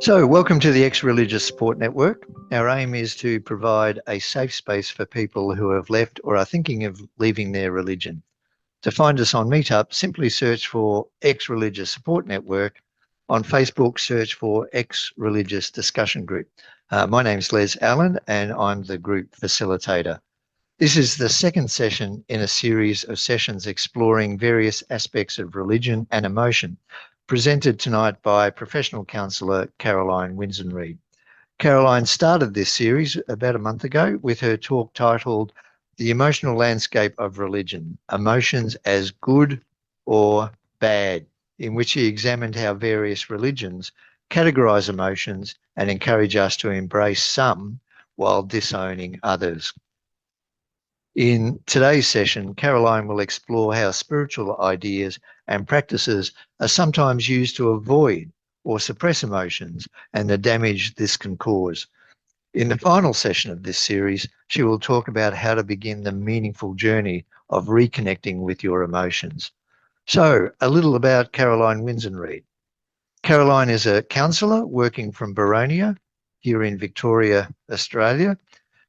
So, welcome to the Ex-Religious Support Network. Our aim is to provide a safe space for people who have left or are thinking of leaving their religion. To find us on Meetup, simply search for Ex-Religious Support Network. On Facebook, search for Ex-Religious Discussion Group. My name's Les Allen and I'm the group facilitator. This is the second session in a series of sessions exploring various aspects of religion and emotion, presented tonight by professional counsellor Caroline Winzenried. Caroline started this series about a month ago with her talk titled The Emotional Landscape of Religion, Emotions as Good or Bad, in which she examined how various religions categorise emotions and encourage us to embrace some while disowning others. In today's session, Caroline will explore how spiritual ideas and practices are sometimes used to avoid or suppress emotions and the damage this can cause. In the final session of this series, she will talk about how to begin the meaningful journey of reconnecting with your emotions. So, a little about Caroline Winzenried. Caroline is a counsellor working from Boronia here in Victoria, Australia.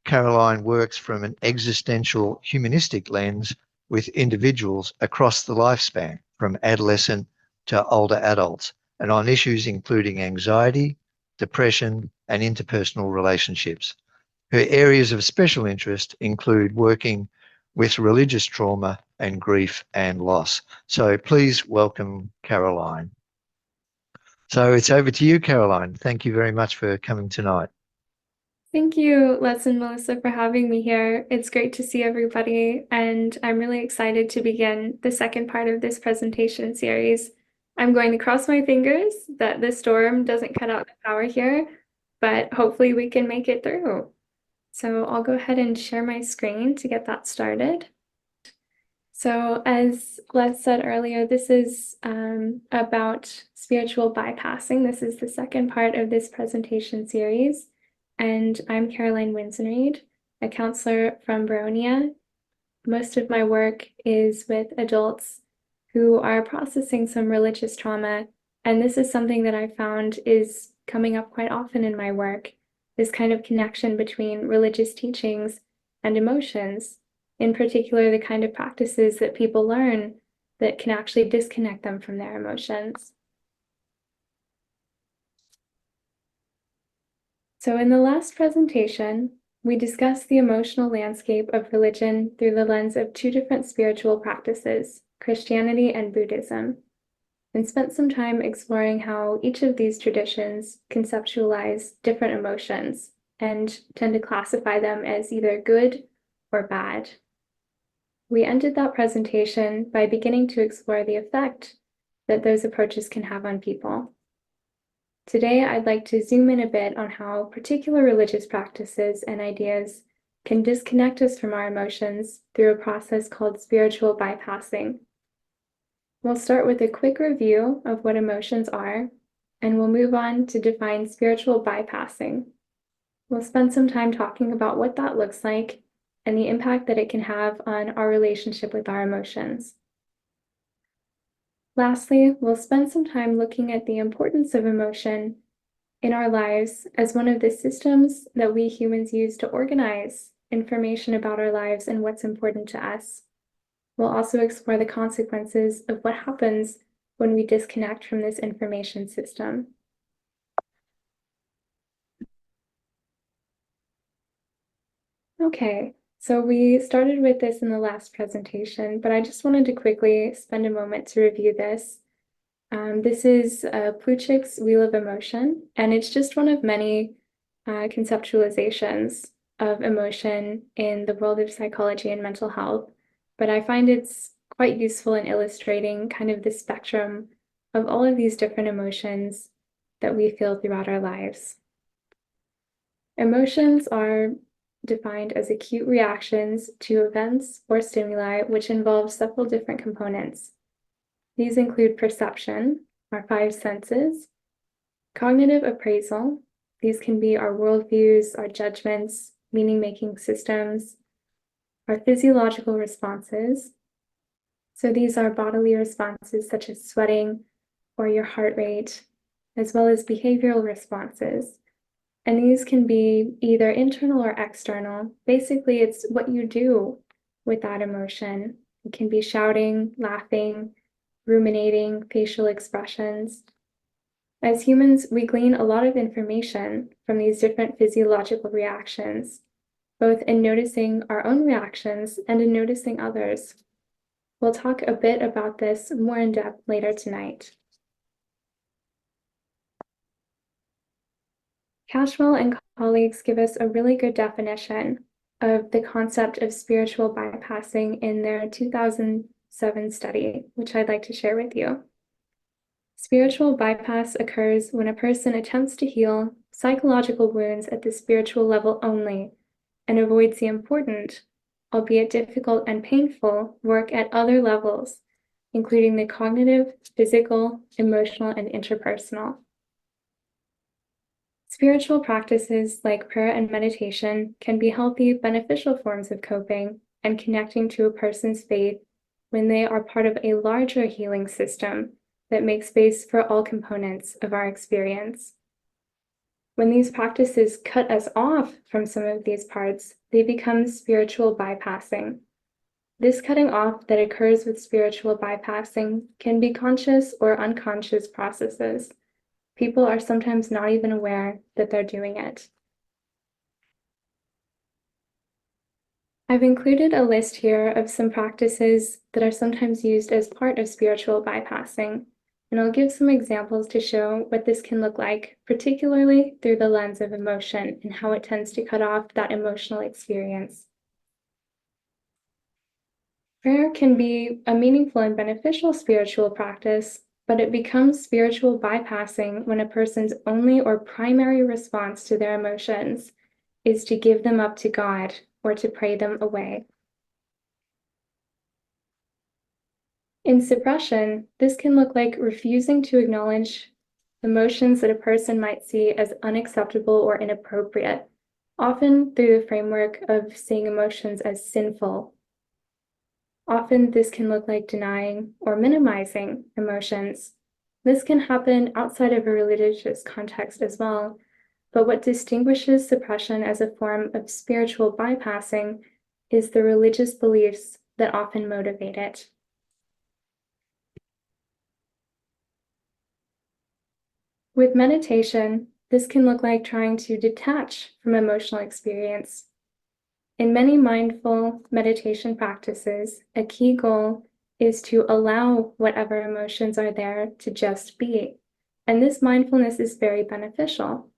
Caroline works from an existential humanistic lens with individuals across the lifespan, from adolescent to older adults, and on issues including anxiety, depression, and interpersonal relationships. Her areas of special interest include working with religious trauma and grief and loss. So please welcome Caroline. So it's over to you, Caroline. Thank you very much for coming tonight. Thank you, Les and Melissa, for having me here. It's great to see everybody, and I'm really excited to begin the second part of this presentation series. I'm going to cross my fingers that the storm doesn't cut out the power here, but hopefully we can make it through. So I'll go ahead and share my screen to get that started. So as Les said earlier, this is about spiritual bypassing. This is the second part of this presentation series. And I'm Caroline Winzenried, a counselor from Boronia. Most of my work is with adults who are processing some religious trauma, and this is something that I found is coming up quite often in my work, this kind of connection between religious teachings and emotions, in particular the kind of practices that people learn that can actually disconnect them from their emotions. So in the last presentation, we discussed the emotional landscape of religion through the lens of two different spiritual practices, Christianity and Buddhism, and spent some time exploring how each of these traditions conceptualize different emotions and tend to classify them as either good or bad. We ended that presentation by beginning to explore the effect that those approaches can have on people. Today, I'd like to zoom in a bit on how particular religious practices and ideas can disconnect us from our emotions through a process called spiritual bypassing. We'll start with a quick review of what emotions are, and we'll move on to define spiritual bypassing. We'll spend some time talking about what that looks like and the impact that it can have on our relationship with our emotions. Lastly, we'll spend some time looking at the importance of emotion in our lives as one of the systems that we humans use to organize information about our lives and what's important to us. We'll also explore the consequences of what happens when we disconnect from this information system. Okay. So we started with this in the last presentation, but I just wanted to quickly spend a moment to review this. This is Plutchik's Wheel of Emotion, and it's just one of many conceptualizations of emotion in the world of psychology and mental health. But I find it's quite useful in illustrating kind of the spectrum of all of these different emotions that we feel throughout our lives. Emotions are defined as acute reactions to events or stimuli which involve several different components. These include perception, our five senses, cognitive appraisal. These can be our worldviews, our judgments, meaning-making systems, our physiological responses. So these are bodily responses such as sweating or your heart rate, as well as behavioral responses. And these can be either internal or external. Basically, it's what you do with that emotion. It can be shouting, laughing, ruminating, facial expressions. As humans, we glean a lot of information from these different physiological reactions, both in noticing our own reactions and in noticing others. We'll talk a bit about this more in depth later tonight. Cashwell and colleagues give us a really good definition of the concept of spiritual bypassing in their 2007 study, which I'd like to share with you. Spiritual bypass occurs when a person attempts to heal psychological wounds at the spiritual level only and avoids the important, albeit difficult and painful, work at other levels, including the cognitive, physical, emotional, and interpersonal. Spiritual practices like prayer and meditation can be healthy, beneficial forms of coping and connecting to a person's faith when they are part of a larger healing system that makes space for all components of our experience. When these practices cut us off from some of these parts, they become spiritual bypassing. This cutting off that occurs with spiritual bypassing can be conscious or unconscious processes. People are sometimes not even aware that they're doing it. I've included a list here of some practices that are sometimes used as part of spiritual bypassing, and I'll give some examples to show what this can look like, particularly through the lens of emotion and how it tends to cut off that emotional experience. Prayer can be a meaningful and beneficial spiritual practice, but it becomes spiritual bypassing when a person's only or primary response to their emotions is to give them up to God or to pray them away. In suppression, this can look like refusing to acknowledge emotions that a person might see as unacceptable or inappropriate, often through the framework of seeing emotions as sinful. Often this can look like denying or minimizing emotions. This can happen outside of a religious context as well, but what distinguishes suppression as a form of spiritual bypassing is the religious beliefs that often motivate it. With meditation, this can look like trying to detach from emotional experience. In many mindful meditation practices, a key goal is to allow whatever emotions are there to just be, and this mindfulness is very beneficial.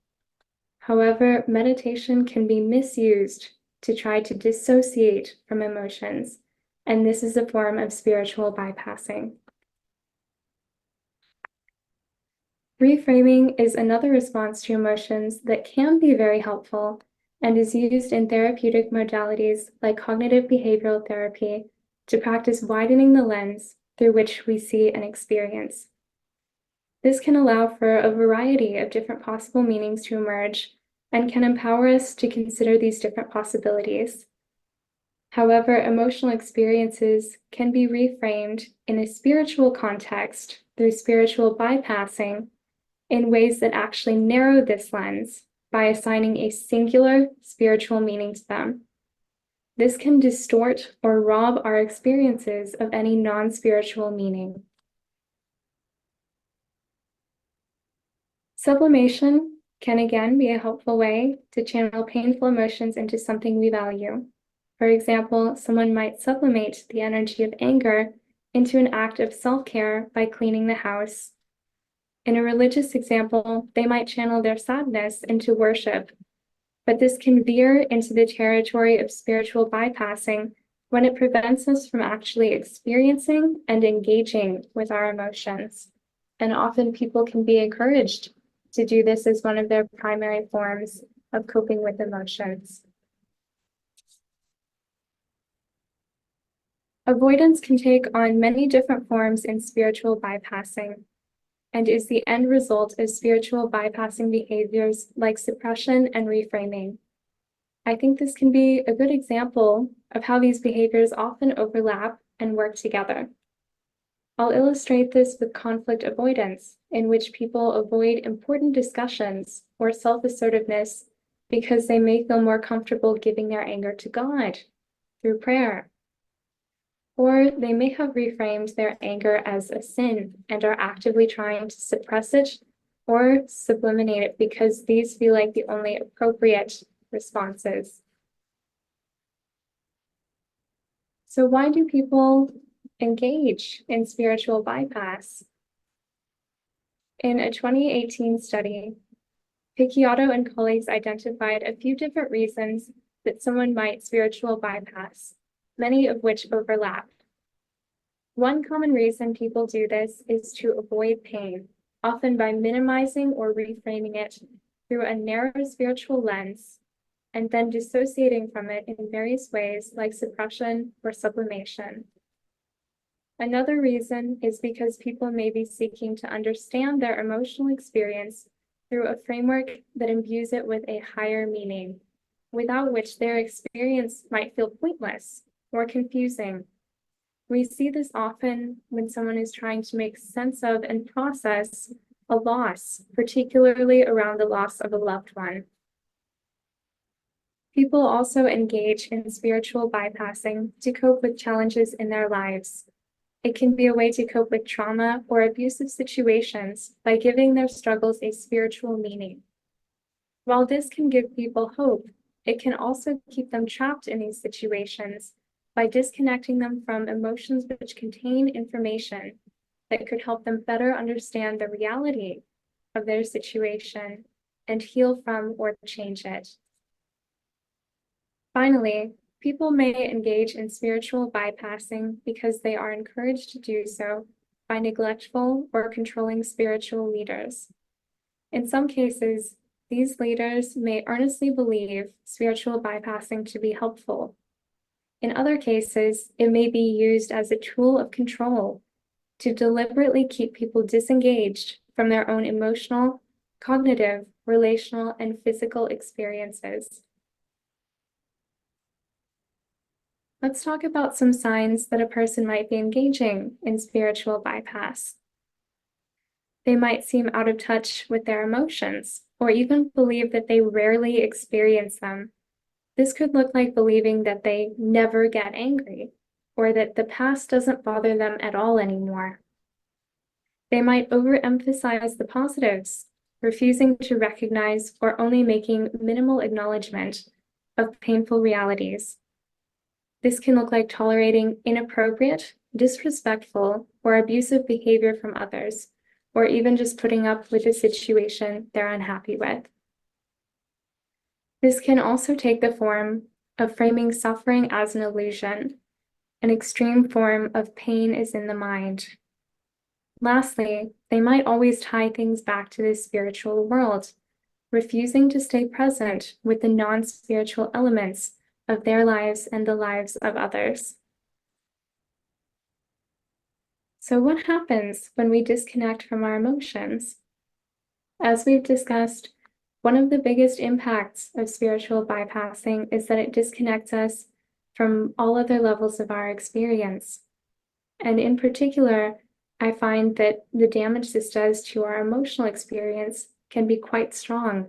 However, meditation can be misused to try to dissociate from emotions, and this is a form of spiritual bypassing. Reframing is another response to emotions that can be very helpful and is used in therapeutic modalities like cognitive behavioral therapy to practice widening the lens through which we see an experience. This can allow for a variety of different possible meanings to emerge and can empower us to consider these different possibilities. However, emotional experiences can be reframed in a spiritual context through spiritual bypassing in ways that actually narrow this lens by assigning a singular spiritual meaning to them. This can distort or rob our experiences of any non-spiritual meaning. Sublimation can again be a helpful way to channel painful emotions into something we value. For example, someone might sublimate the energy of anger into an act of self-care by cleaning the house. In a religious example, they might channel their sadness into worship, but this can veer into the territory of spiritual bypassing when it prevents us from actually experiencing and engaging with our emotions. And often people can be encouraged to do this as one of their primary forms of coping with emotions. Avoidance can take on many different forms in spiritual bypassing, and is the end result of spiritual bypassing behaviors like suppression and reframing. I think this can be a good example of how these behaviors often overlap and work together. I'll illustrate this with conflict avoidance, in which people avoid important discussions or self-assertiveness because they may feel more comfortable giving their anger to God through prayer. Or they may have reframed their anger as a sin and are actively trying to suppress it or sublimate it because these feel like the only appropriate responses. So why do people engage in spiritual bypass? In a 2018 study, Picciotto and colleagues identified a few different reasons that someone might spiritual bypass, many of which overlap. One common reason people do this is to avoid pain, often by minimizing or reframing it through a narrow spiritual lens, and then dissociating from it in various ways like suppression or sublimation. Another reason is because people may be seeking to understand their emotional experience through a framework that imbues it with a higher meaning, without which their experience might feel pointless or confusing. We see this often when someone is trying to make sense of and process a loss, particularly around the loss of a loved one. People also engage in spiritual bypassing to cope with challenges in their lives. It can be a way to cope with trauma or abusive situations by giving their struggles a spiritual meaning. While this can give people hope, it can also keep them trapped in these situations by disconnecting them from emotions which contain information that could help them better understand the reality of their situation and heal from or change it. Finally, people may engage in spiritual bypassing because they are encouraged to do so by neglectful or controlling spiritual leaders. In some cases, these leaders may earnestly believe spiritual bypassing to be helpful. In other cases, it may be used as a tool of control to deliberately keep people disengaged from their own emotional, cognitive, relational, and physical experiences. Let's talk about some signs that a person might be engaging in spiritual bypass. They might seem out of touch with their emotions, or even believe that they rarely experience them. This could look like believing that they never get angry, or that the past doesn't bother them at all anymore. They might overemphasize the positives, refusing to recognize or only making minimal acknowledgement of painful realities. This can look like tolerating inappropriate, disrespectful, or abusive behavior from others, or even just putting up with a situation they're unhappy with. This can also take the form of framing suffering as an illusion. An extreme form of pain is in the mind. Lastly, they might always tie things back to the spiritual world, refusing to stay present with the non-spiritual elements of their lives and the lives of others. So what happens when we disconnect from our emotions? As we've discussed, one of the biggest impacts of spiritual bypassing is that it disconnects us from all other levels of our experience. And in particular, I find that the damage this does to our emotional experience can be quite strong.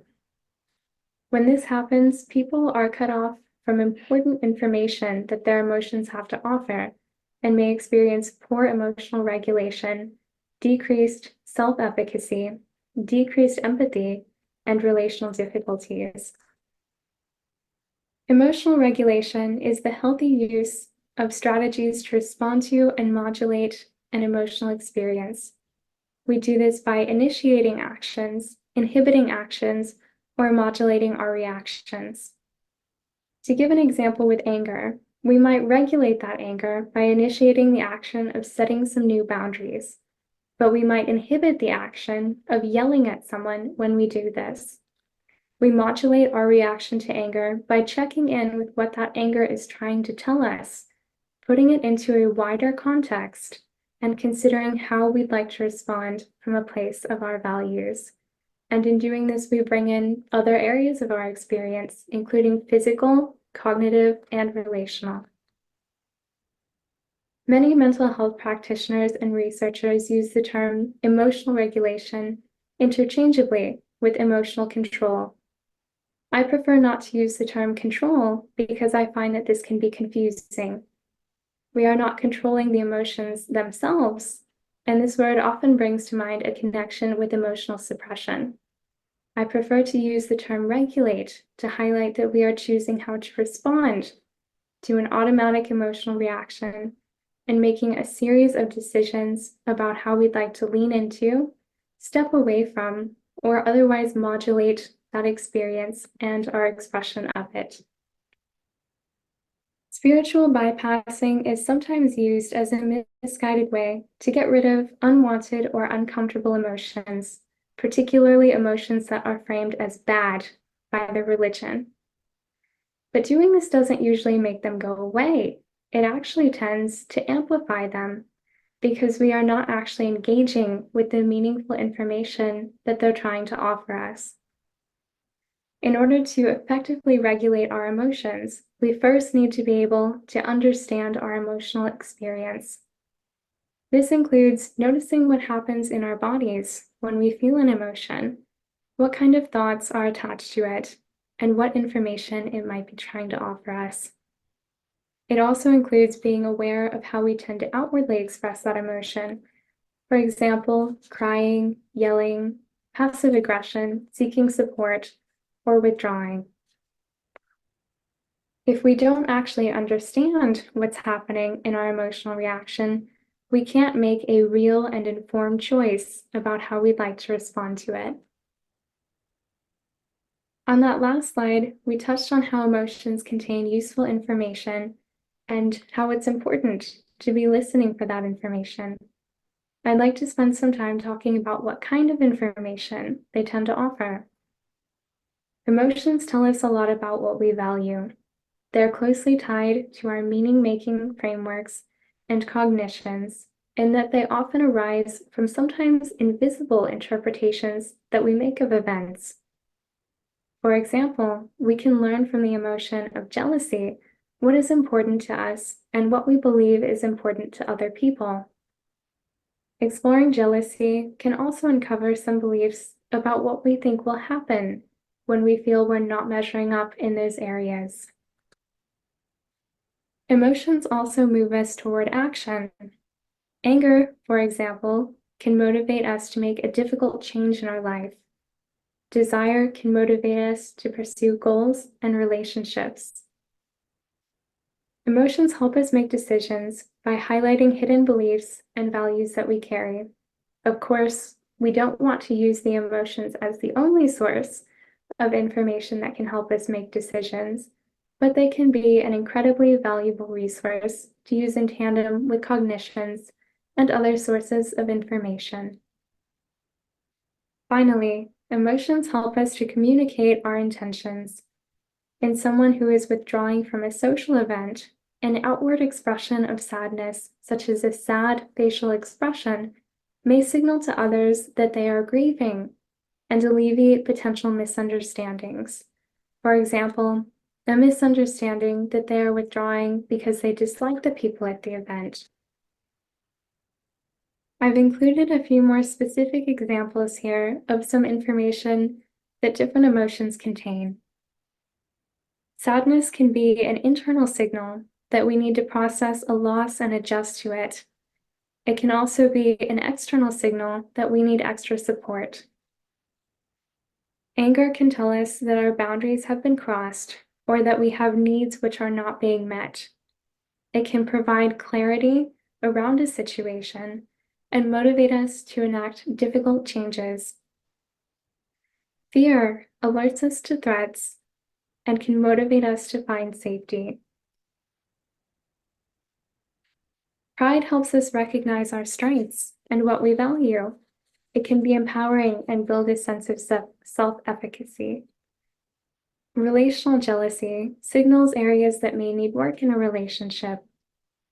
When this happens, people are cut off from important information that their emotions have to offer and may experience poor emotional regulation, decreased self-efficacy, decreased empathy, and relational difficulties. Emotional regulation is the healthy use of strategies to respond to and modulate an emotional experience. We do this by initiating actions, inhibiting actions, or modulating our reactions. To give an example with anger, we might regulate that anger by initiating the action of setting some new boundaries, but we might inhibit the action of yelling at someone when we do this. We modulate our reaction to anger by checking in with what that anger is trying to tell us, putting it into a wider context, and considering how we'd like to respond from a place of our values. And in doing this, we bring in other areas of our experience, including physical, cognitive, and relational. Many mental health practitioners and researchers use the term emotional regulation interchangeably with emotional control. I prefer not to use the term control because I find that this can be confusing. We are not controlling the emotions themselves, and this word often brings to mind a connection with emotional suppression. I prefer to use the term regulate to highlight that we are choosing how to respond to an automatic emotional reaction and making a series of decisions about how we'd like to lean into, step away from, or otherwise modulate that experience and our expression of it. Spiritual bypassing is sometimes used as a misguided way to get rid of unwanted or uncomfortable emotions, particularly emotions that are framed as bad by the religion. But doing this doesn't usually make them go away. It actually tends to amplify them because we are not actually engaging with the meaningful information that they're trying to offer us. In order to effectively regulate our emotions, we first need to be able to understand our emotional experience. This includes noticing what happens in our bodies when we feel an emotion, what kind of thoughts are attached to it, and what information it might be trying to offer us. It also includes being aware of how we tend to outwardly express that emotion. For example, crying, yelling, passive aggression, seeking support, or withdrawing. If we don't actually understand what's happening in our emotional reaction, we can't make a real and informed choice about how we'd like to respond to it. On that last slide, we touched on how emotions contain useful information and how it's important to be listening for that information. I'd like to spend some time talking about what kind of information they tend to offer. Emotions tell us a lot about what we value. They're closely tied to our meaning-making frameworks and cognitions, in that they often arise from sometimes invisible interpretations that we make of events. For example, we can learn from the emotion of jealousy what is important to us and what we believe is important to other people. Exploring jealousy can also uncover some beliefs about what we think will happen when we feel we're not measuring up in those areas. Emotions also move us toward action. Anger, for example, can motivate us to make a difficult change in our life. Desire can motivate us to pursue goals and relationships. Emotions help us make decisions by highlighting hidden beliefs and values that we carry. Of course, we don't want to use the emotions as the only source of information that can help us make decisions, but they can be an incredibly valuable resource to use in tandem with cognitions and other sources of information. Finally, emotions help us to communicate our intentions. In someone who is withdrawing from a social event, an outward expression of sadness, such as a sad facial expression, may signal to others that they are grieving and alleviate potential misunderstandings. For example, a misunderstanding that they are withdrawing because they dislike the people at the event. I've included a few more specific examples here of some information that different emotions contain. Sadness can be an internal signal that we need to process a loss and adjust to it. It can also be an external signal that we need extra support. Anger can tell us that our boundaries have been crossed or that we have needs which are not being met. It can provide clarity around a situation and motivate us to enact difficult changes. Fear alerts us to threats and can motivate us to find safety. Pride helps us recognize our strengths and what we value. It can be empowering and build a sense of self-efficacy. Relational jealousy signals areas that may need work in a relationship.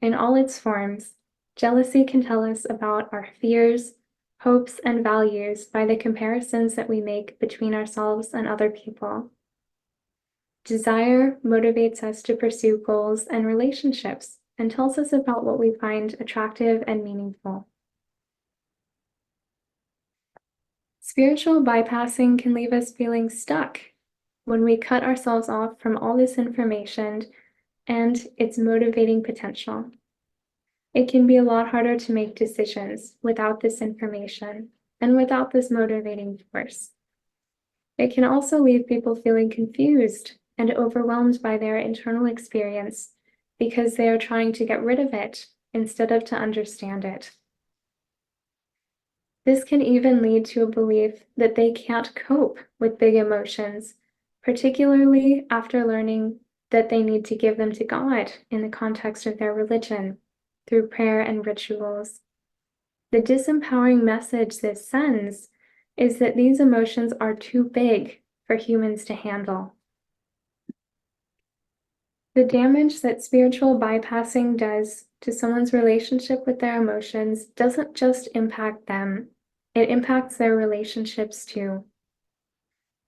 In all its forms, jealousy can tell us about our fears, hopes, and values by the comparisons that we make between ourselves and other people. Desire motivates us to pursue goals and relationships and tells us about what we find attractive and meaningful. Spiritual bypassing can leave us feeling stuck when we cut ourselves off from all this information and its motivating potential. It can be a lot harder to make decisions without this information and without this motivating force. It can also leave people feeling confused and overwhelmed by their internal experience because they are trying to get rid of it instead of to understand it. This can even lead to a belief that they can't cope with big emotions, particularly after learning that they need to give them to God in the context of their religion through prayer and rituals. The disempowering message this sends is that these emotions are too big for humans to handle. The damage that spiritual bypassing does to someone's relationship with their emotions doesn't just impact them, it impacts their relationships too.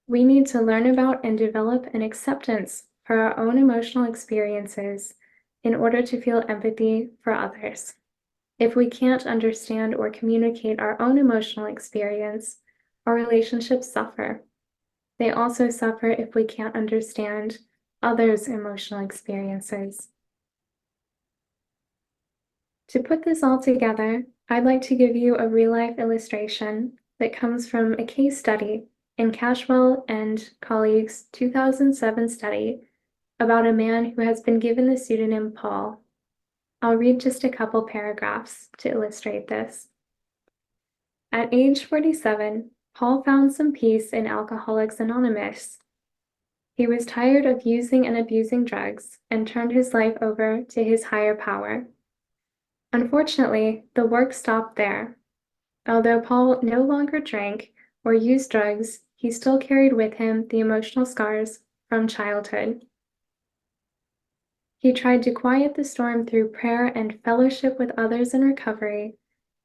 We need to learn about and develop an acceptance for our own emotional experiences in order to feel empathy for others. If we can't understand or communicate our own emotional experience, our relationships suffer. They also suffer if we can't understand others' emotional experiences. To put this all together, I'd like to give you a real-life illustration that comes from a case study in Cashwell and colleagues' 2007 study about a man who has been given the pseudonym Paul. I'll read just a couple paragraphs to illustrate this. At age 47, Paul found some peace in Alcoholics Anonymous. He was tired of using and abusing drugs and turned his life over to his higher power. Unfortunately, the work stopped there. Although Paul no longer drank or used drugs, he still carried with him the emotional scars from childhood. He tried to quiet the storm through prayer and fellowship with others in recovery,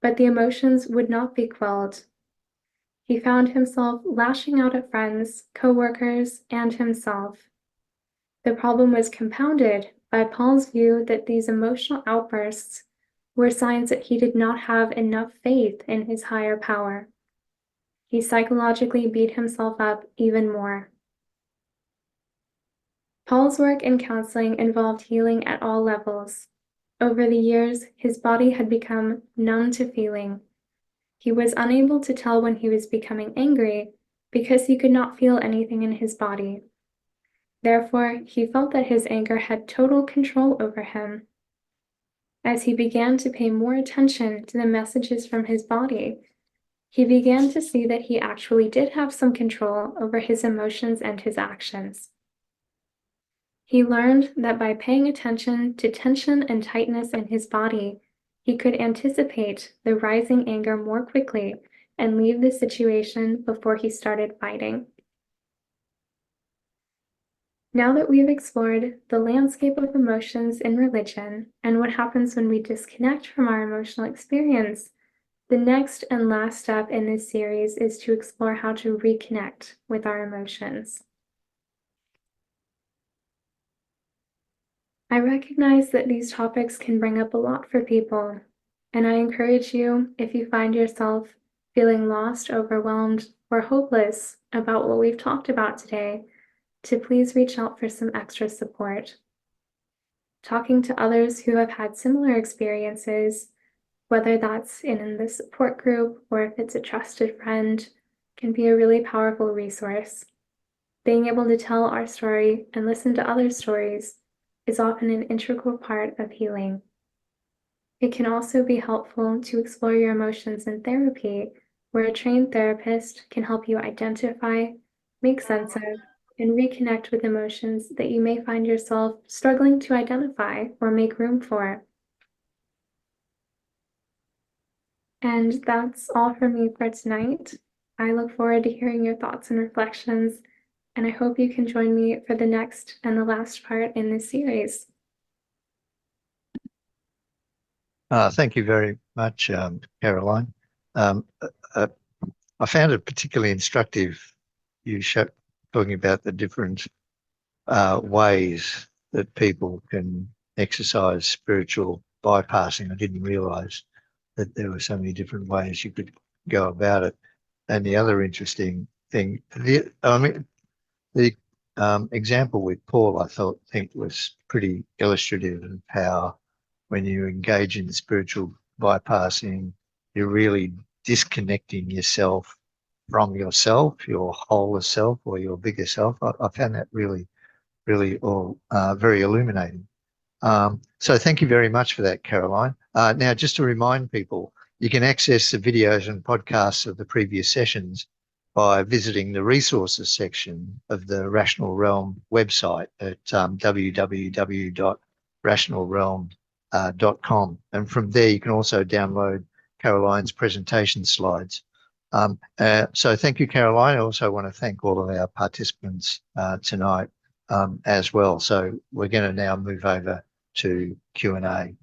but the emotions would not be quelled. He found himself lashing out at friends, co-workers, and himself. The problem was compounded by Paul's view that these emotional outbursts were signs that he did not have enough faith in his higher power. He psychologically beat himself up even more. Paul's work in counseling involved healing at all levels. Over the years, his body had become numb to feeling. He was unable to tell when he was becoming angry because he could not feel anything in his body. Therefore, he felt that his anger had total control over him. As he began to pay more attention to the messages from his body, he began to see that he actually did have some control over his emotions and his actions. He learned that by paying attention to tension and tightness in his body, he could anticipate the rising anger more quickly and leave the situation before he started fighting. Now that we've explored the landscape of emotions in religion and what happens when we disconnect from our emotional experience, the next and last step in this series is to explore how to reconnect with our emotions. I recognize that these topics can bring up a lot for people, and I encourage you, if you find yourself feeling lost, overwhelmed, or hopeless about what we've talked about today, to please reach out for some extra support. Talking to others who have had similar experiences, whether that's in the support group or if it's a trusted friend, can be a really powerful resource. Being able to tell our story and listen to other stories is often an integral part of healing. It can also be helpful to explore your emotions in therapy, where a trained therapist can help you identify, make sense of, and reconnect with emotions that you may find yourself struggling to identify or make room for. And that's all for me for tonight. I look forward to hearing your thoughts and reflections, and I hope you can join me for the next and the last part in this series. Thank you very much, Caroline. Um, I found it particularly instructive, talking about the different ways that people can exercise spiritual bypassing. I didn't realise that there were so many different ways you could go about it. And the other interesting thing, the example with Paul, I think was pretty illustrative of how when you engage in spiritual bypassing, you're really disconnecting yourself from yourself, your wholer self or your bigger self. I found that really, really all very illuminating. So thank you very much for that, Caroline. Now, just to remind people, you can access the videos and podcasts of the previous sessions by visiting the resources section of the Rational Realm website at www.rationalrealm.com. And from there, you can also download Caroline's presentation slides. So thank you, Caroline. I also want to thank all of our participants tonight as well. So we're going to now move over to Q&A.